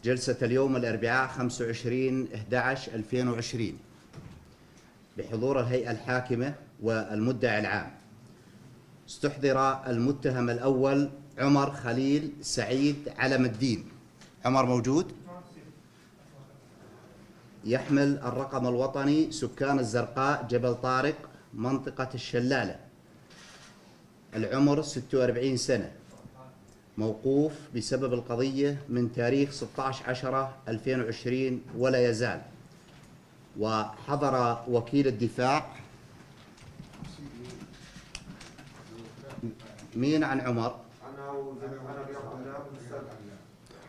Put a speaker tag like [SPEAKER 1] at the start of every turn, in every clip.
[SPEAKER 1] جلسة اليوم الأربعاء 25/11/2020 بحضور الهيئة الحاكمة والمدعي العام. استحضر المتهم الأول عمر خليل سعيد علم الدين. عمر موجود؟ يحمل الرقم الوطني سكان الزرقاء جبل طارق منطقة الشلالة. العمر 46 سنة. موقوف بسبب القضية من تاريخ 16/10/2020 ولا يزال. وحضر وكيل الدفاع. مين عن عمر؟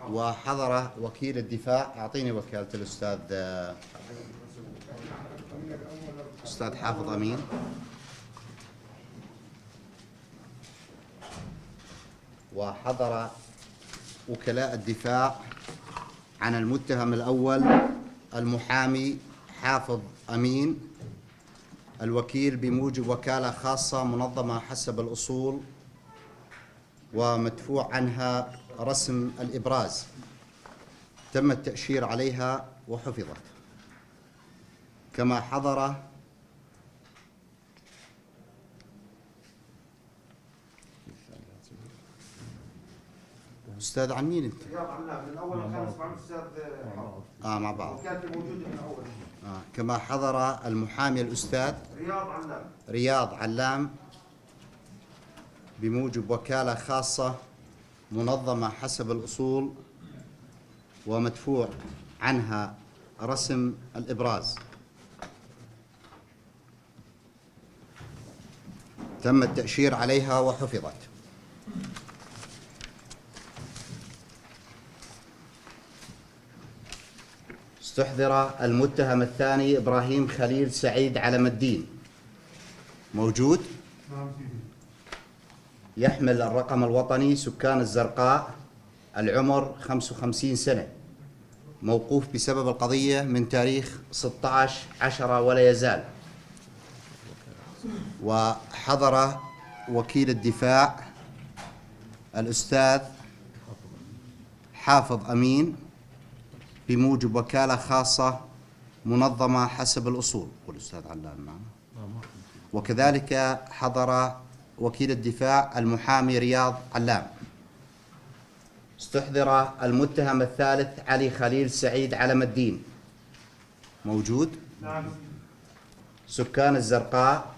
[SPEAKER 1] وحضر وكيل الدفاع. أعطيني وكالة الأستاذ أستاذ حافظ أمين. وحضر وكلاء الدفاع عن المتهم الأول المحامي حافظ أمين، الوكيل بموجب وكالة خاصة منظمة حسب الأصول ومدفوع عنها رسم الإبراز، تم التأشير عليها وحفظت. كما حضر أستاذ عن مين أنت؟
[SPEAKER 2] رياض علام من الأول للخامس مع الأستاذ حافظ.
[SPEAKER 1] مع بعض.
[SPEAKER 2] وكالتي موجودة من الأول.
[SPEAKER 1] كما حضر المحامي الأستاذ رياض علام بموجب وكالة خاصة منظمة حسب الأصول ومدفوع عنها رسم الإبراز، تم التأشير عليها وحفظت. استحضر المتهم الثاني إبراهيم خليل سعيد علم الدين. موجود؟ يحمل الرقم الوطني سكان الزرقاء. العمر 55 سنة. موقوف بسبب القضية من تاريخ 16/10 ولا يزال. وحضر وكيل الدفاع الأستاذ حافظ أمين بموجب وكالة خاصة منظمة حسب الأصول. والأستاذ علام معنا. وكذلك حضر وكيل الدفاع المحامي رياض علام. استحضر المتهم الثالث علي خليل سعيد علم الدين. موجود؟ سكان الزرقاء.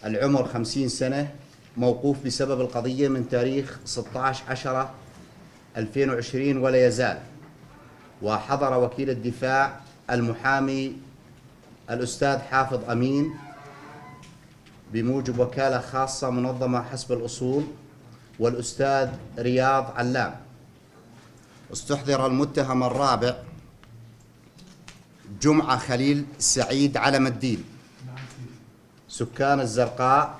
[SPEAKER 1] العمر 50 سنة. موقوف بسبب القضية من تاريخ 16/10/2020 ولا يزال. وحضر وكيل الدفاع المحامي الأستاذ حافظ أمين بموجب وكالة خاصة منظمة حسب الأصول والأستاذ رياض علام. استحضر المتهم الرابع جمعة خليل سعيد علم الدين. سكان الزرقاء.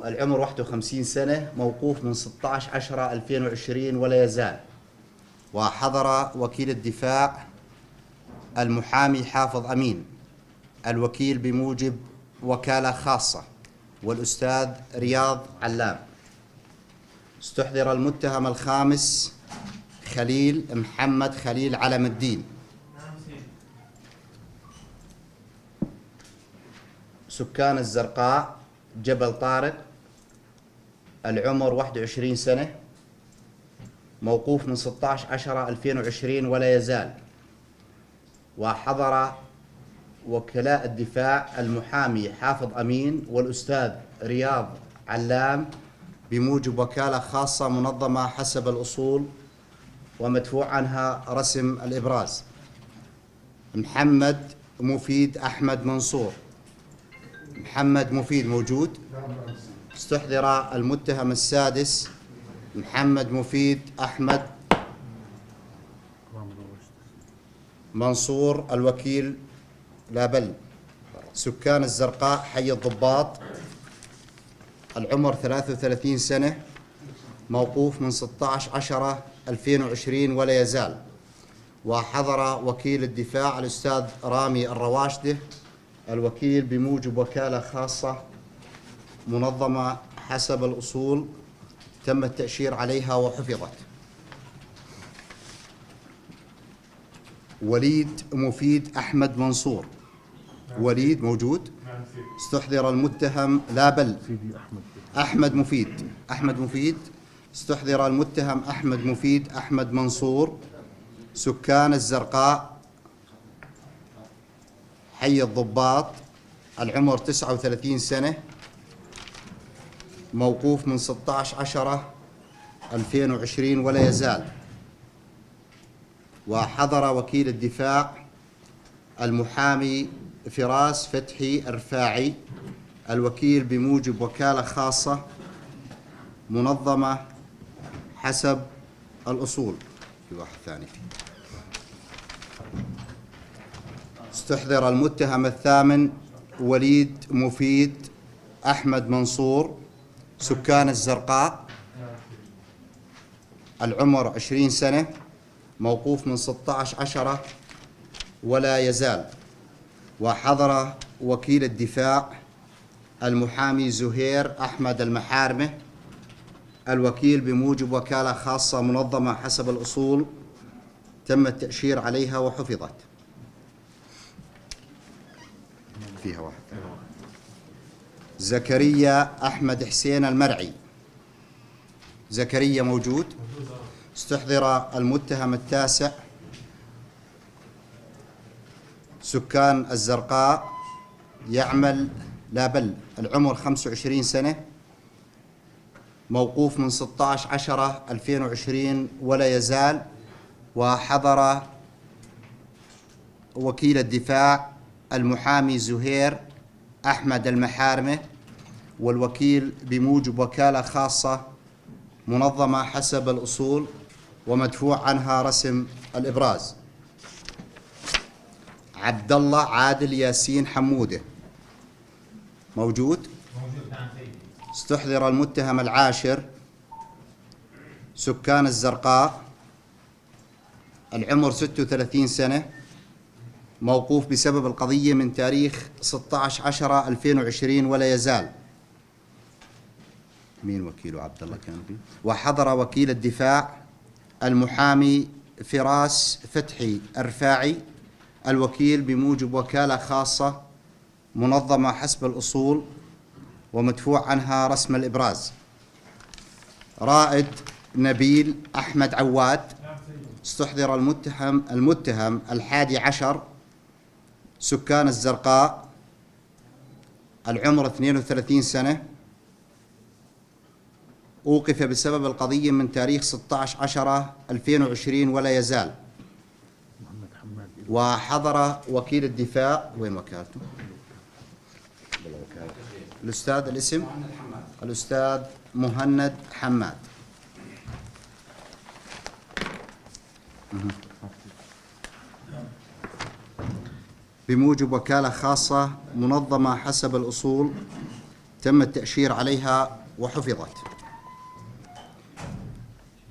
[SPEAKER 1] العمر 51 سنة. موقوف من 16/10/2020 ولا يزال. وحضر وكيل الدفاع المحامي حافظ أمين، الوكيل بموجب وكالة خاصة والأستاذ رياض علام. استحضر المتهم الخامس خليل محمد خليل علم الدين. سكان الزرقاء جبل طارق. العمر 21 سنة. موقوف من 16/10/2020 ولا يزال. وحضر وكلاء الدفاع المحامي حافظ أمين والأستاذ رياض علام بموجب وكالة خاصة منظمة حسب الأصول ومدفوع عنها رسم الإبراز. محمد مفيد أحمد منصور. محمد مفيد موجود؟ استحضر المتهم السادس محمد مفيد أحمد منصور، الوكيل لابل. سكان الزرقاء حي الضباط. العمر 33 سنة. موقوف من 16/10/2020 ولا يزال. وحضر وكيل الدفاع الأستاذ رامي الرواشدة، الوكيل بموجب وكالة خاصة منظمة حسب الأصول تم التأشير عليها وحفظت. وليد مفيد أحمد منصور. وليد موجود؟ استحضر المتهم لا بل أحمد مفيد استحضر المتهم أحمد مفيد أحمد منصور، سكان الزرقاء، حي الضباط، العمر 39 سنة، موقوف من 16/10/2020 ولا يزال. وحضر وكيل الدفاع المحامي فراس فتحي الرفاعي، الوكيل بموجب وكالة خاصة منظمة حسب الأصول. في واحد ثاني. استحضر المتهم الثامن وليد مفيد أحمد منصور، سكان الزرقاء، العمر 20 سنة، موقوف من 16/10 ولا يزال. وحضر وكيل الدفاع المحامي زهير أحمد المحارمة، الوكيل بموجب وكالة خاصة منظمة حسب الأصول تم التأشير عليها وحفظت. فيها واحد. زكريا أحمد حسين المرعي. زكريا موجود؟ استحضر المتهم التاسع، سكان الزرقاء، يعمل لا بل، العمر 25 سنة، موقوف من 16/10/2020 ولا يزال. وحضر وكيل الدفاع المحامي زهير أحمد المحارمة، والوكيل بموجب وكالة خاصة منظمة حسب الأصول ومدفوع عنها رسم الإبراز. عبد الله عادل ياسين حمودة موجود؟ استحضر المتهم العاشر، سكان الزرقاء، العمر 36 سنة، موقوف بسبب القضية من تاريخ 16/10/2020 ولا يزال. مين وكيله؟ عبد الله كان فيه. وحضر وكيل الدفاع المحامي فراس فتحي الرفاعي، الوكيل بموجب وكالة خاصة منظمة حسب الأصول ومدفوع عنها رسم الإبراز. رائد نبيل أحمد عواد. استحضر المتهم 11، سكان الزرقاء، العمر 32 سنة، أوقف بسبب القضية من تاريخ 16/10/2020 ولا يزال. وحضر وكيل الدفاع، وين وكالته؟ الأستاذ الاسم؟ الأستاذ مهند حماد. بموجب وكالة خاصة منظمة حسب الأصول تم التأشير عليها وحفظت.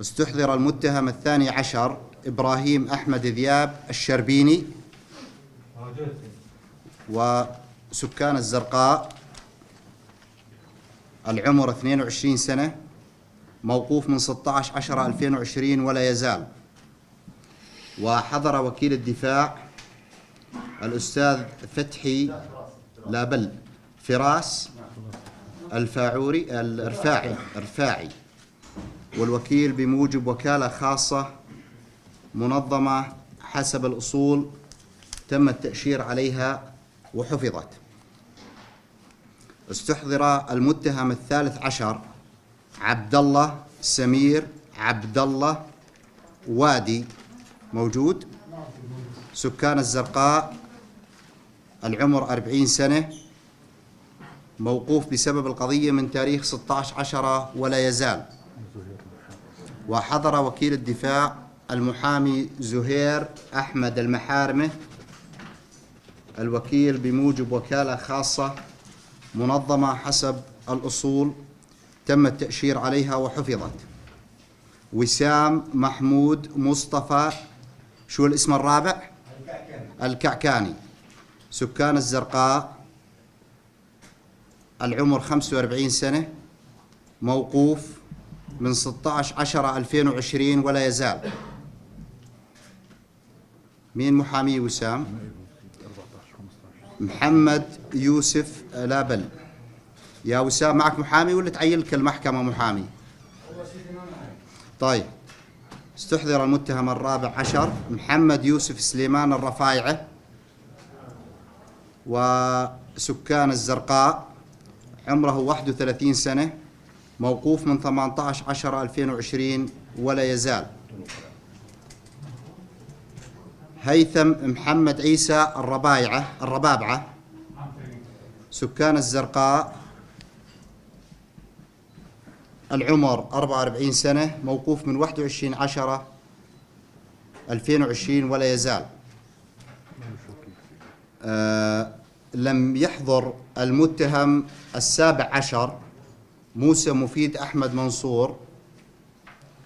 [SPEAKER 1] استحضر المتهم 12 إبراهيم أحمد ذياب الشربيني، وسكان الزرقاء، العمر 22 سنة، موقوف من 16/10/2020 ولا يزال. وحضر وكيل الدفاع الأستاذ فتحي لا بل فراس الرفاعي، والوكيل بموجب وكالة خاصة منظمة حسب الأصول تم التأشير عليها وحفظت. استحضر المتهم 13 عبد الله سمير عبد الله وادي موجود؟ سكان الزرقاء، العمر 40 سنة، موقوف بسبب القضية من تاريخ 16/10 ولا يزال. وحضر وكيل الدفاع المحامي زهير أحمد المحارمة، الوكيل بموجب وكالة خاصة منظمة حسب الأصول تم التأشير عليها وحفظت. وسام محمود مصطفى شو الاسم الرابع؟ الكعكاني. سكان الزرقاء، العمر 45 سنة، موقوف من 16/10/2020 ولا يزال. مين محامي وسام؟ محمد يوسف لابل. يا وسام معك محامي ولا تعين لك المحكمة محامي؟ طيب، استحضر المتهم الرابع عشر محمد يوسف سليمان الرفايعة، وسكان الزرقاء، عمره 31 سنة، موقوف من 18/10/2020 ولا يزال. هيثم محمد عيسى الربابعة، سكان الزرقاء، العمر 44 سنة، موقوف من 21/10/2020 ولا يزال. لم يحضر المتهم السابع عشر موسى مفيد أحمد منصور،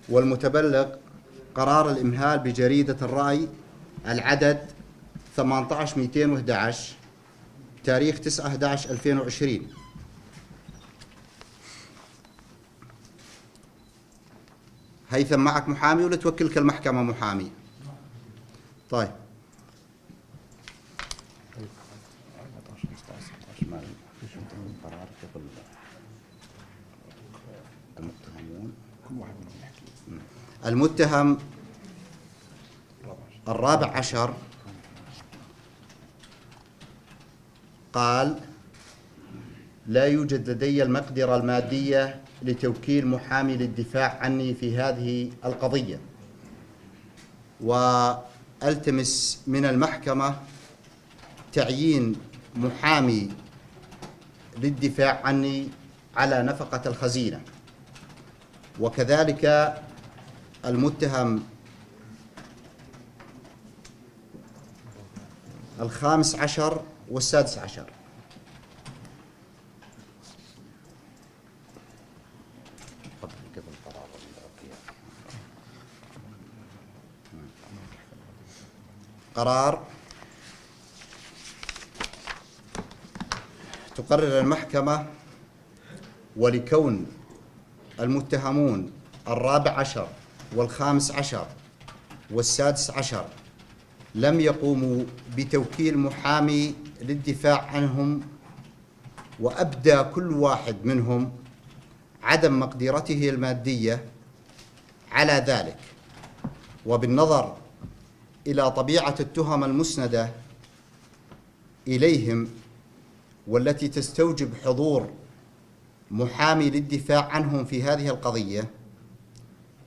[SPEAKER 1] والمتبلغ قرار الإمهال بجريدة الرأي العدد 18/211 تاريخ 9/11/2020. هيثم معك محامي ولا توكلك المحكمة محامي؟ طيب، المتهم الرابع عشر قال: لا يوجد لدي المقدرة المادية لتوكيل محامي للدفاع عني في هذه القضية، وألتمس من المحكمة تعيين محامي للدفاع عني على نفقة الخزينة. وكذلك المتهم الخامس عشر والسادس عشر. قرار: تقرر المحكمة ولكون المتهمون الرابع عشر والخامس عشر والسادس عشر لم يقوموا بتوكيل محامي للدفاع عنهم، وأبدى كل واحد منهم عدم مقدرته المادية على ذلك، وبالنظر إلى طبيعة التهم المسندة إليهم والتي تستوجب حضور محامي للدفاع عنهم في هذه القضية،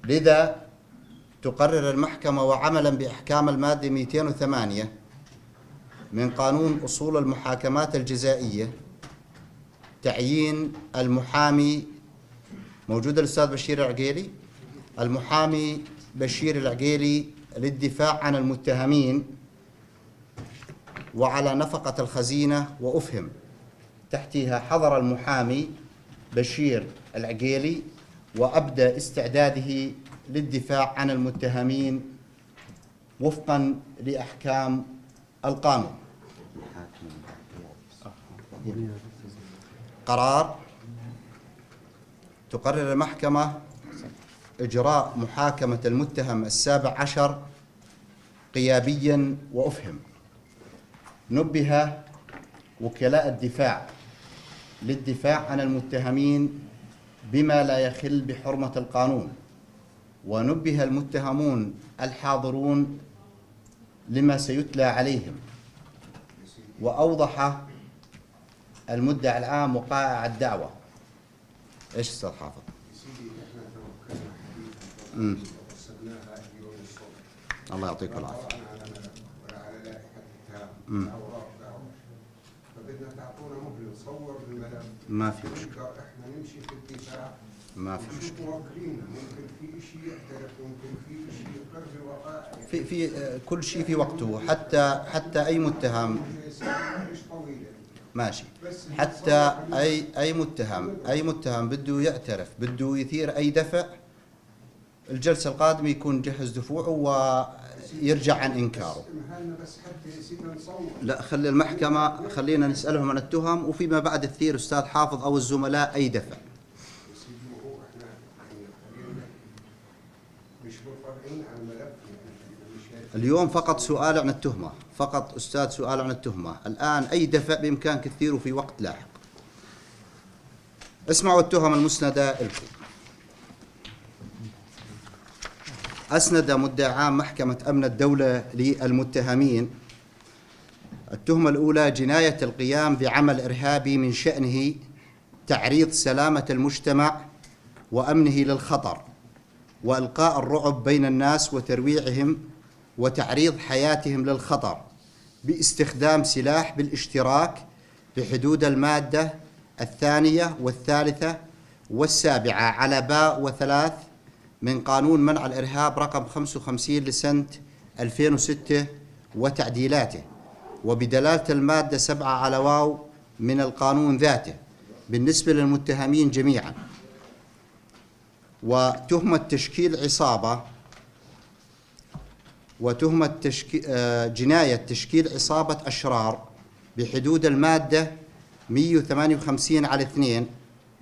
[SPEAKER 1] لذا تقرر المحكمة وعملا بأحكام المادة 208 من قانون أصول المحاكمات الجزائية تعيين المحامي، موجود الأستاذ بشير العقيلي، المحامي بشير العقيلي للدفاع عن المتهمين وعلى نفقة الخزينة. وأفهم تحتها: حضر المحامي بشير العقيلي وأبدى استعداده للدفاع عن المتهمين وفقا لأحكام القانون. قرار: تقرر المحكمة إجراء محاكمة المتهم السابع عشر قيابيا. وأفهم نبه وكلاء الدفاع للدفاع عن المتهمين بما لا يخل بحرمة القانون، ونبه المتهمون الحاضرون لما سيتلى عليهم، وأوضح المدعي العام وقائع الدعوة. إيش أستاذ حافظ؟ الله يعطيك العافية.
[SPEAKER 2] فبدنا تعطونا مهلة نصور الملف.
[SPEAKER 1] ما في مشكلة.
[SPEAKER 2] احنا نمشي في الدفاع.
[SPEAKER 1] ما في مشكلة.
[SPEAKER 2] موكلين، ممكن في شيء يعترف، ممكن في شيء يقر بوقائع.
[SPEAKER 1] في كل شيء في وقته، حتى أي متهم. ماشي. حتى أي متهم بده يعترف، بده يثير أي دفع، الجلسة القادمة يكون جهز دفوعه ويرجع عن إنكاره.
[SPEAKER 2] اسمحنا بس حتى يصير نصور.
[SPEAKER 1] لا، خلي المحكمة، خلينا نسألهم عن التهم، وفيما بعد تثير أستاذ حافظ أو الزملاء أي دفع.
[SPEAKER 2] هو احنا يعني خلينا مش منفرعين عن الملف يعني مش هيك.
[SPEAKER 1] اليوم فقط سؤال عن التهمة، فقط أستاذ سؤال عن التهمة. الآن أي دفع بإمكانك تثيره في وقت لاحق. اسمعوا التهم المسندة لكم. أسند مدعي عام محكمة أمن الدولة للمتهمين التهمة الأولى: جناية القيام بعمل إرهابي من شأنه تعريض سلامة المجتمع وأمنه للخطر، وإلقاء الرعب بين الناس وترويعهم وتعريض حياتهم للخطر باستخدام سلاح بالاشتراك بحدود المادة 2 و3 و7 على باء و3 من قانون منع الإرهاب رقم 55 لسنة 2006 وتعديلاته، وبدلالة المادة 7 على واو من القانون ذاته بالنسبة للمتهمين جميعا. وتهمة تشكيل عصابة وتهمة جناية تشكيل عصابة أشرار بحدود المادة 158 على 2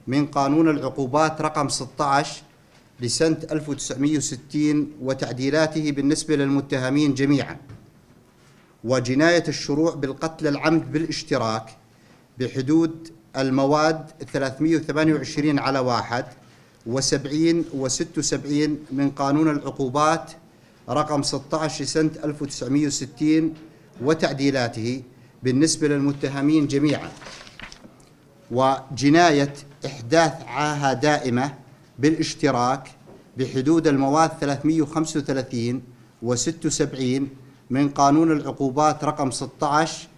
[SPEAKER 1] من قانون العقوبات رقم 16 لسنة 1960 وتعديلاته بالنسبة للمتهمين جميعا. وجناية الشروع بالقتل العمد بالاشتراك بحدود المواد 328 على 1 و70 و76 من قانون العقوبات رقم 16 لسنة 1960 وتعديلاته بالنسبة للمتهمين جميعا. وجناية إحداث عاهة دائمة بالاشتراك بحدود المواد 335 و76 من قانون العقوبات رقم 16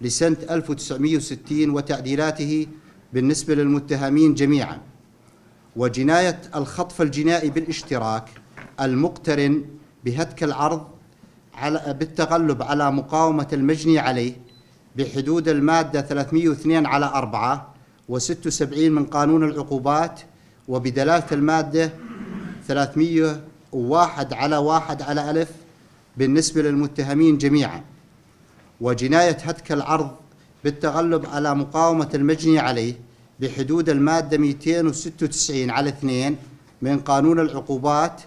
[SPEAKER 1] لسنة 1960 وتعديلاته بالنسبة للمتهمين جميعا. وجناية الخطف الجنائي بالاشتراك المقترن بهتك العرض بالتغلب على مقاومة المجني عليه بحدود المادة 302 على 4 و76 من قانون العقوبات، وبدلالة المادة 301 على 1 على ألف بالنسبة للمتهمين جميعا. وجناية هتك العرض بالتغلب على مقاومة المجني عليه بحدود المادة 296 على 2 من قانون العقوبات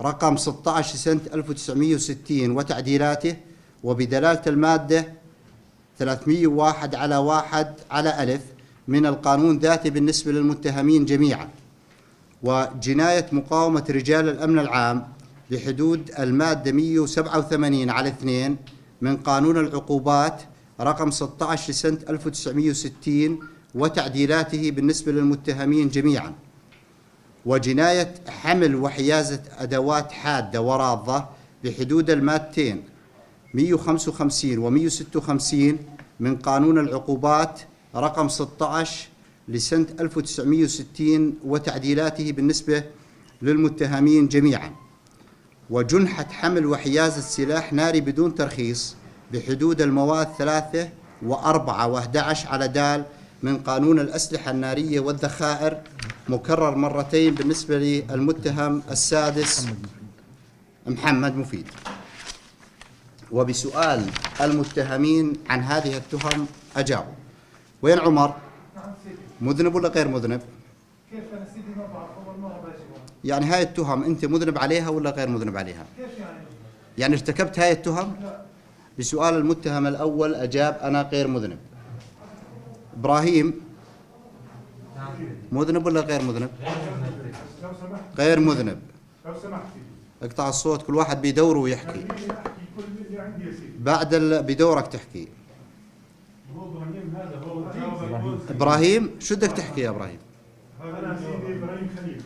[SPEAKER 1] رقم 16 سنة 1960 وتعديلاته، وبدلالة المادة 301 على 1 على ألف من القانون ذاته بالنسبة للمتهمين جميعا. وجناية مقاومة رجال الأمن العام بحدود المادة 187 على 2 من قانون العقوبات رقم 16 لسنة 1960 وتعديلاته بالنسبة للمتهمين جميعا. وجناية حمل وحيازة أدوات حادة وراضة بحدود المادتين 155 و 156 من قانون العقوبات رقم 16 لسنة 1960 وتعديلاته بالنسبة للمتهمين جميعا. وجنحة حمل وحيازة سلاح ناري بدون ترخيص بحدود المواد 3 و4 و11 على دال من قانون الأسلحة النارية والذخائر مكرر مرتين بالنسبة للمتهم السادس محمد مفيد. وبسؤال المتهمين عن هذه التهم أجابوا. وين عمر؟ مذنب ولا غير مذنب؟
[SPEAKER 3] كيف انا سيدي ما بعرف اول مره باجي.
[SPEAKER 1] يعني هاي التهم انت مذنب عليها ولا غير مذنب عليها؟
[SPEAKER 3] كيف يعني؟
[SPEAKER 1] يعني ارتكبت هاي التهم؟
[SPEAKER 3] لا.
[SPEAKER 1] بسؤال المتهم الاول اجاب انا غير مذنب. ابراهيم مذنب ولا غير مذنب؟
[SPEAKER 3] لو سمحت.
[SPEAKER 1] غير مذنب.
[SPEAKER 3] لو سمحت.
[SPEAKER 1] اقطع الصوت، كل واحد بدوره ويحكي.
[SPEAKER 3] خليني احكي كل اللي عندي يا سيدي.
[SPEAKER 1] بعد بدورك تحكي.
[SPEAKER 3] هو ابراهيم هذا هو
[SPEAKER 1] ابراهيم شو بدك تحكي يا ابراهيم؟
[SPEAKER 3] انا سيدي ابراهيم خليل.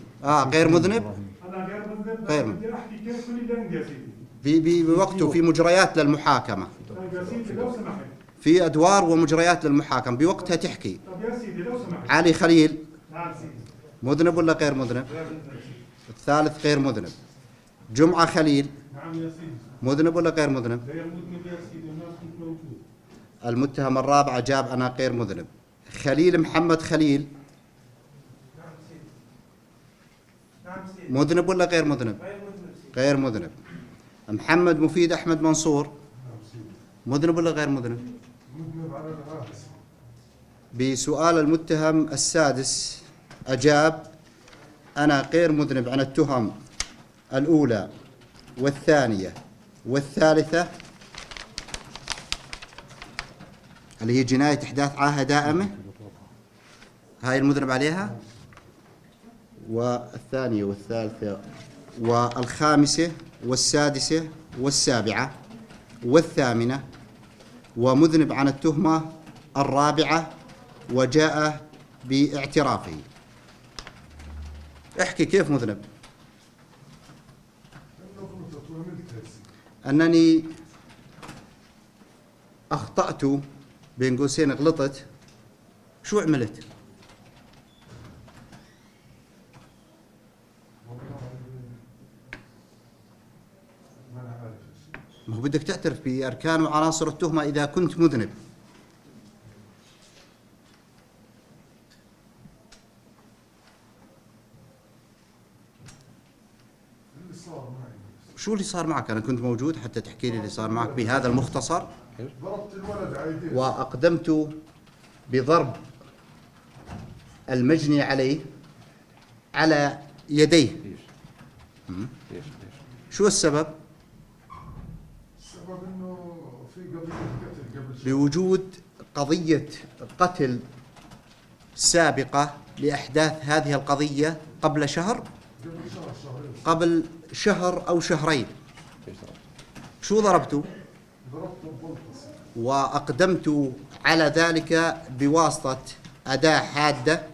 [SPEAKER 1] غير مذنب؟
[SPEAKER 3] انا غير مذنب.
[SPEAKER 1] غير
[SPEAKER 3] بدي احكي كيف كل اللي عندي يا سيدي.
[SPEAKER 1] بوقته في مجريات للمحاكمة،
[SPEAKER 3] طيب يا سيدي لو سمحت.
[SPEAKER 1] في أدوار ومجريات للمحاكمة بوقتها تحكي.
[SPEAKER 3] طب يا سيدي لو سمحت.
[SPEAKER 1] علي خليل
[SPEAKER 3] نعم سيدي.
[SPEAKER 1] مذنب ولا غير مذنب؟
[SPEAKER 3] غير مذنب.
[SPEAKER 1] الثالث غير مذنب. جمعة خليل
[SPEAKER 3] نعم يا سيدي.
[SPEAKER 1] مذنب ولا غير مذنب؟
[SPEAKER 3] غير مذنب يا سيدي والناس كنت موجود.
[SPEAKER 1] المتهم الرابع جاب أنا غير مذنب. خليل محمد خليل
[SPEAKER 3] نعم سيدي. نعم سيدي.
[SPEAKER 1] مذنب ولا غير مذنب؟ غير مذنب. محمد مفيد أحمد منصور مذنب ولا غير مذنب؟
[SPEAKER 2] مذنب على الغاز.
[SPEAKER 1] بسؤال المتهم السادس أجاب: أنا غير مذنب عن التهم الأولى والثانية والثالثة اللي هي جناية إحداث عاهة دائمة، هاي المذنب عليها، والثانية والثالثة والخامسة والسادسة والسابعة والثامنة، ومذنب عن التهمة الرابعة وجاء باعترافه. احكي كيف مذنب؟ أنني أخطأت بين قوسين، غلطت. شو عملت؟ ما هو بدك تعترف بأركان وعناصر التهمة إذا كنت مذنب. شو اللي صار معك؟ أنا كنت موجود حتى تحكي لي اللي صار معك بهذا المختصر.
[SPEAKER 2] ضربت الولد عيدين.
[SPEAKER 1] وأقدمت بضرب المجني عليه على يديه. شو السبب؟
[SPEAKER 2] السبب انه في قضية قتل قبل شهر.
[SPEAKER 1] بوجود قضية قتل سابقة لأحداث هذه القضية قبل شهر،
[SPEAKER 2] قبل شهر شهرين.
[SPEAKER 1] قبل شهر أو شهرين. شو ضربته؟
[SPEAKER 2] ضربته ببلطس.
[SPEAKER 1] وأقدمت على ذلك بواسطة أداة حادة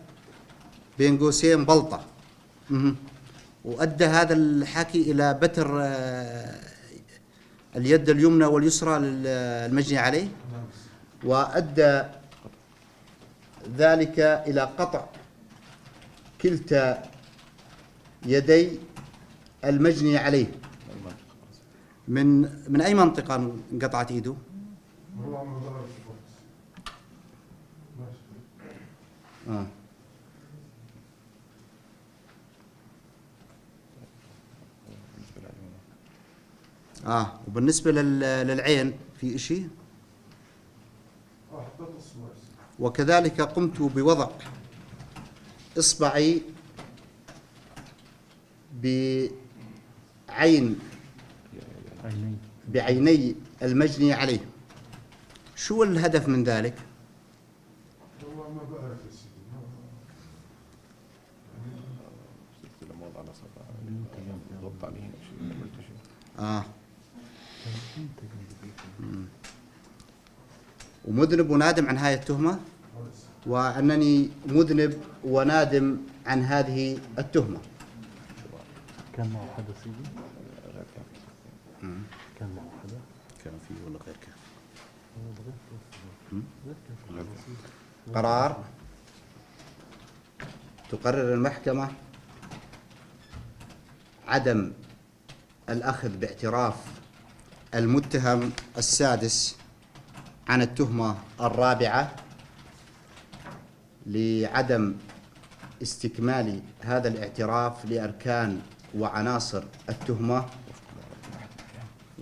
[SPEAKER 1] بين قوسين بلطة. وأدى هذا الحكي إلى بتر اليد اليمنى واليسرى للمجني عليه، وأدى ذلك إلى قطع كلتا يدي المجني عليه. من أي منطقة انقطعت إيده؟
[SPEAKER 2] هو عم ظهر في البلطس. ماشي. وبالنسبة للعين في إشي؟ حطيت اصبعي.
[SPEAKER 1] وكذلك قمت بوضع إصبعي بعيني المجني عليه. شو الهدف من ذلك؟
[SPEAKER 2] والله ما بعرف يا سيدي.
[SPEAKER 1] ومذنب ونادم عن هاي التهمة، وأنني مذنب ونادم عن هذه التهمة.
[SPEAKER 4] كان معه حدا سيدي؟ كان معه حدا؟
[SPEAKER 1] كان فيه ولا غير كان؟ قرار: تقرر المحكمة عدم الأخذ باعتراف المتهم السادس عن التهمة الرابعة لعدم استكمال هذا الاعتراف لأركان وعناصر التهمة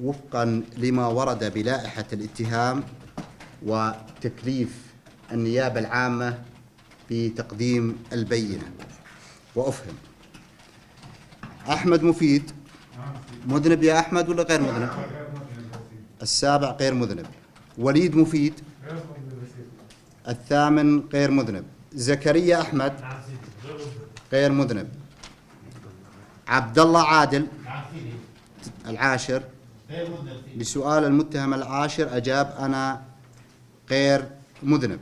[SPEAKER 1] وفقا لما ورد بلائحة الاتهام وتكليف النيابة العامة بتقديم البينة. وأفهم أحمد مفيد مذنب يا أحمد ولا غير مذنب؟ السابع غير مذنب. وليد مفيد الثامن غير مذنب. زكريا أحمد غير مذنب. عبد الله عادل العاشر بسؤال المتهم العاشر أجاب: أنا غير مذنب.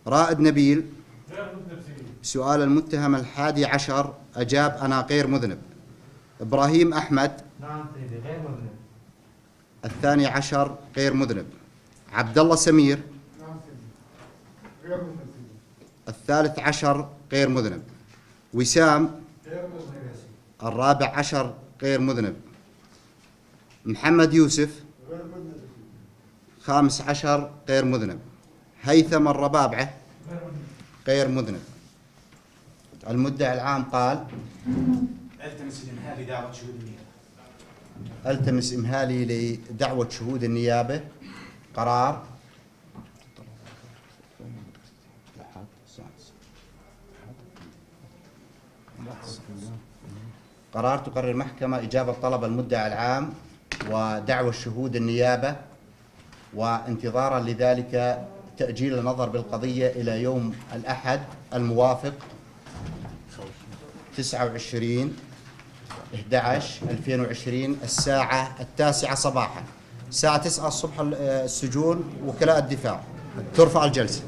[SPEAKER 1] رائد نبيل سؤال المتهم الحادي عشر أجاب: أنا غير مذنب. إبراهيم أحمد
[SPEAKER 3] غير مذنب.
[SPEAKER 1] الثاني عشر غير مذنب. عبد الله سمير
[SPEAKER 2] غير مذنب.
[SPEAKER 1] الثالث عشر غير مذنب. وسام
[SPEAKER 2] غير مذنب.
[SPEAKER 1] الرابع عشر غير مذنب. محمد يوسف
[SPEAKER 2] غير مذنب.
[SPEAKER 1] خامس عشر غير مذنب. هيثم الربابعة غير مذنب. المدعي العام قال
[SPEAKER 5] التمس الامهال لدعوه شهود النيابه.
[SPEAKER 1] التمس امهالي لدعوة شهود النيابة. قرار. قرار تقرر المحكمة إجابة طلب المدعي العام ودعوى شهود النيابة، وانتظارا لذلك تأجيل النظر بالقضية إلى يوم الأحد الموافق 29/11/2020 الساعة 9 صباحا. الساعة 9 الصبح السجون وكلاء الدفاع. ترفع الجلسة.